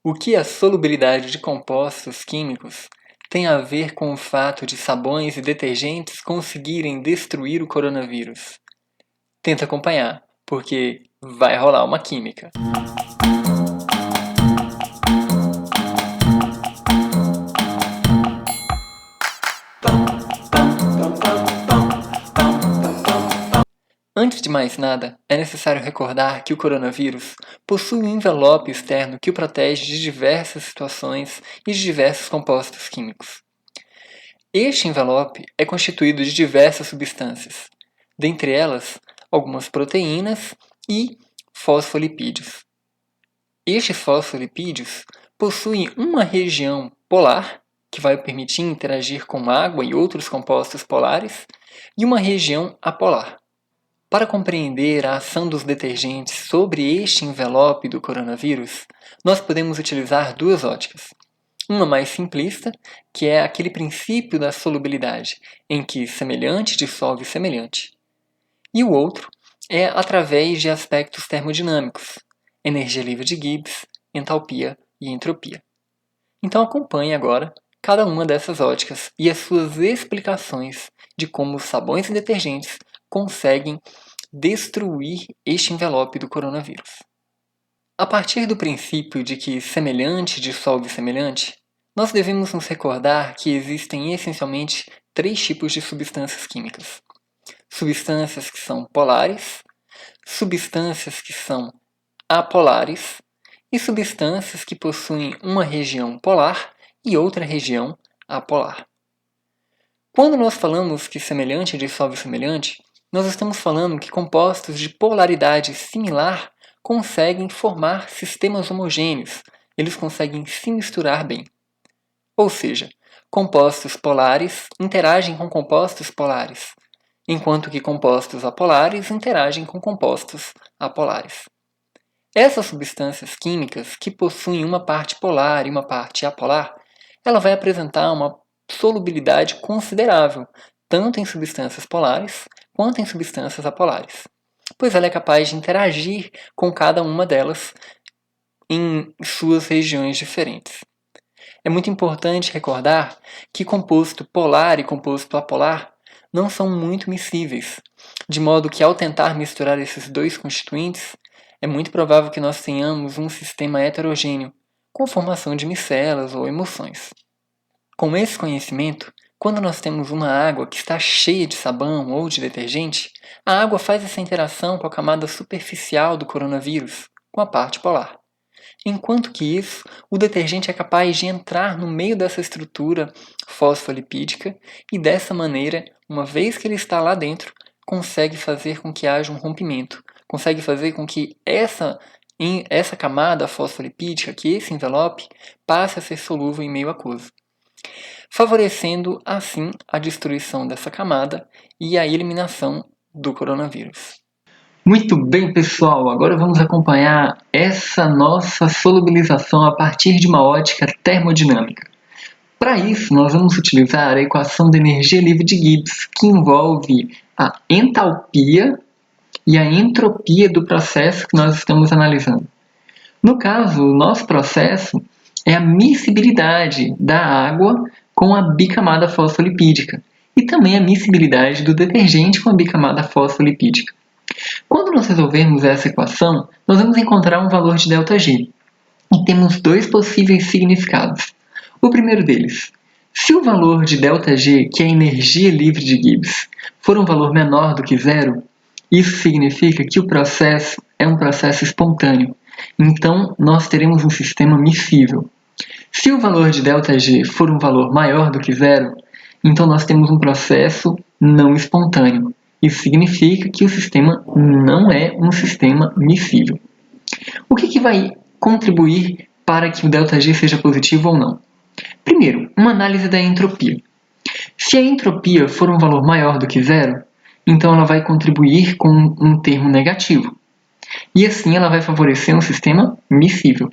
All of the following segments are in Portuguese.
O que a solubilidade de compostos químicos tem a ver com o fato de sabões e detergentes conseguirem destruir o coronavírus? Tenta acompanhar, porque vai rolar uma química. Antes de mais nada, é necessário recordar que o coronavírus possui um envelope externo que o protege de diversas situações e de diversos compostos químicos. Este envelope é constituído de diversas substâncias, dentre elas algumas proteínas e fosfolipídios. Estes fosfolipídios possuem uma região polar, que vai permitir interagir com água e outros compostos polares, e uma região apolar. Para compreender a ação dos detergentes sobre este envelope do coronavírus, nós podemos utilizar duas óticas. Uma mais simplista, que é aquele princípio da solubilidade, em que semelhante dissolve semelhante. E o outro é através de aspectos termodinâmicos, energia livre de Gibbs, entalpia e entropia. Então acompanhe agora cada uma dessas óticas e as suas explicações de como os sabões e detergentes conseguem destruir este envelope do coronavírus. A partir do princípio de que semelhante dissolve semelhante, nós devemos nos recordar que existem essencialmente três tipos de substâncias químicas. Substâncias que são polares, substâncias que são apolares e substâncias que possuem uma região polar e outra região apolar. Quando nós falamos que semelhante dissolve semelhante, nós estamos falando que compostos de polaridade similar conseguem formar sistemas homogêneos, eles conseguem se misturar bem. Ou seja, compostos polares interagem com compostos polares, enquanto que compostos apolares interagem com compostos apolares. Essas substâncias químicas que possuem uma parte polar e uma parte apolar, ela vai apresentar uma solubilidade considerável, tanto em substâncias polares quanto em substâncias apolares, pois ela é capaz de interagir com cada uma delas em suas regiões diferentes. É muito importante recordar que composto polar e composto apolar não são muito miscíveis, de modo que ao tentar misturar esses dois constituintes, é muito provável que nós tenhamos um sistema heterogêneo, com formação de micelas ou emulsões. Com esse conhecimento, quando nós temos uma água que está cheia de sabão ou de detergente, a água faz essa interação com a camada superficial do coronavírus, com a parte polar. Enquanto que isso, o detergente é capaz de entrar no meio dessa estrutura fosfolipídica e dessa maneira, uma vez que ele está lá dentro, consegue fazer com que haja um rompimento, consegue fazer com que essa camada fosfolipídica, que esse envelope, passe a ser solúvel em meio aquoso, favorecendo assim a destruição dessa camada e a eliminação do coronavírus. Muito bem, pessoal, agora vamos acompanhar essa nossa solubilização a partir de uma ótica termodinâmica. Para isso, nós vamos utilizar a equação da energia livre de Gibbs, que envolve a entalpia e a entropia do processo que nós estamos analisando. No caso, o nosso processo é a miscibilidade da água com a bicamada fosfolipídica e também a miscibilidade do detergente com a bicamada fosfolipídica. Quando nós resolvermos essa equação, nós vamos encontrar um valor de ΔG. E temos dois possíveis significados. O primeiro deles, se o valor de ΔG, que é a energia livre de Gibbs, for um valor menor do que zero, isso significa que o processo é um processo espontâneo. Então, nós teremos um sistema miscível. Se o valor de ΔG for um valor maior do que zero, então nós temos um processo não espontâneo. Isso significa que o sistema não é um sistema miscível. O que vai contribuir para que o ΔG seja positivo ou não? Primeiro, uma análise da entropia. Se a entropia for um valor maior do que zero, então ela vai contribuir com um termo negativo. E assim ela vai favorecer um sistema miscível.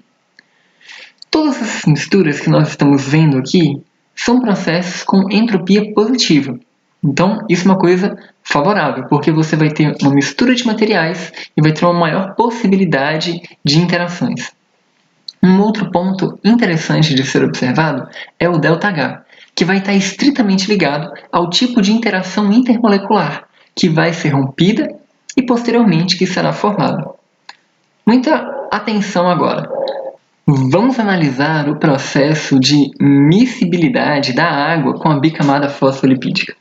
Todas essas misturas que nós estamos vendo aqui são processos com entropia positiva. Então, isso é uma coisa favorável, porque você vai ter uma mistura de materiais e vai ter uma maior possibilidade de interações. Um outro ponto interessante de ser observado é o ΔH, que vai estar estritamente ligado ao tipo de interação intermolecular, que vai ser rompida e posteriormente que será formada. Muita atenção agora! Vamos analisar o processo de miscibilidade da água com a bicamada fosfolipídica.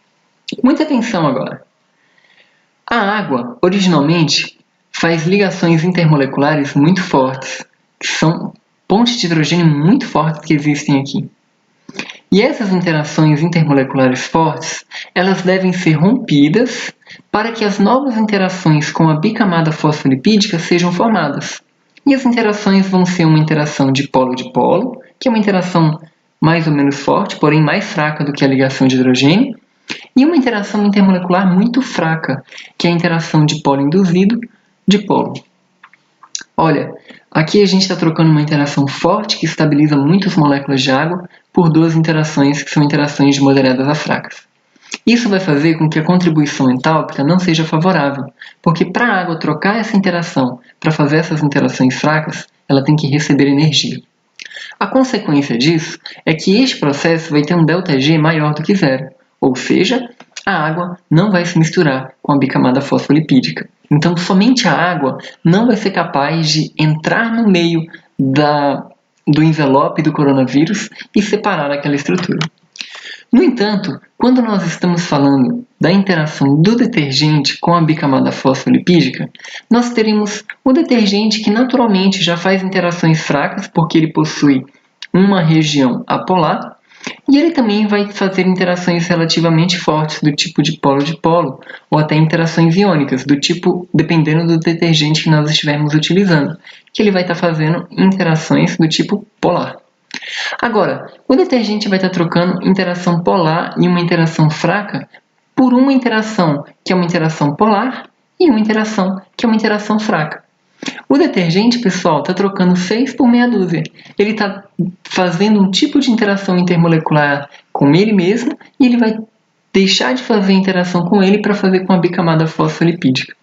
Muita atenção agora! A água, originalmente, faz ligações intermoleculares muito fortes, que são pontes de hidrogênio muito fortes que existem aqui. E essas interações intermoleculares fortes, elas devem ser rompidas para que as novas interações com a bicamada fosfolipídica sejam formadas. E as interações vão ser uma interação de polo, que é uma interação mais ou menos forte, porém mais fraca do que a ligação de hidrogênio, e uma interação intermolecular muito fraca, que é a interação de polo induzido de polo. Olha, aqui a gente está trocando uma interação forte que estabiliza muitas moléculas de água por duas interações que são interações de moderadas a fracas. Isso vai fazer com que a contribuição entálpica não seja favorável, porque para a água trocar essa interação para fazer essas interações fracas, ela tem que receber energia. A consequência disso é que este processo vai ter um ΔG maior do que zero, ou seja, a água não vai se misturar com a bicamada fosfolipídica. Então, somente a água não vai ser capaz de entrar no meio do envelope do coronavírus e separar aquela estrutura. No entanto, quando nós estamos falando da interação do detergente com a bicamada fosfolipídica, nós teremos o detergente que naturalmente já faz interações fracas, porque ele possui uma região apolar, e ele também vai fazer interações relativamente fortes do tipo de polo, ou até interações iônicas, do tipo, dependendo do detergente que nós estivermos utilizando, que ele vai estar fazendo interações do tipo polar. Agora, o detergente vai estar trocando interação polar e uma interação fraca por uma interação que é uma interação polar e uma interação que é uma interação fraca. O detergente, pessoal, está trocando 6 por meia dúzia. Ele está fazendo um tipo de interação intermolecular com ele mesmo e ele vai deixar de fazer interação com ele para fazer com a bicamada fosfolipídica.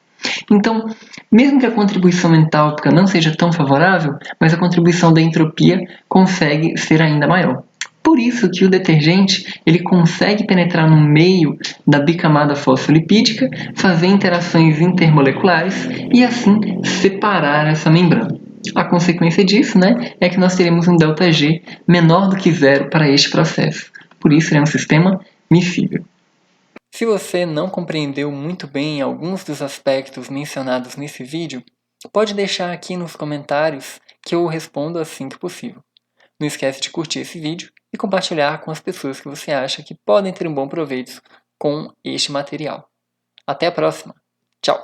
Então, mesmo que a contribuição entálpica não seja tão favorável, mas a contribuição da entropia consegue ser ainda maior. Por isso que o detergente ele consegue penetrar no meio da bicamada fosfolipídica, fazer interações intermoleculares e assim separar essa membrana. A consequência disso, é que nós teremos um ΔG menor do que zero para este processo. Por isso, ele é um sistema miscível. Se você não compreendeu muito bem alguns dos aspectos mencionados nesse vídeo, pode deixar aqui nos comentários que eu respondo assim que possível. Não esquece de curtir esse vídeo e compartilhar com as pessoas que você acha que podem ter um bom proveito com este material. Até a próxima! Tchau!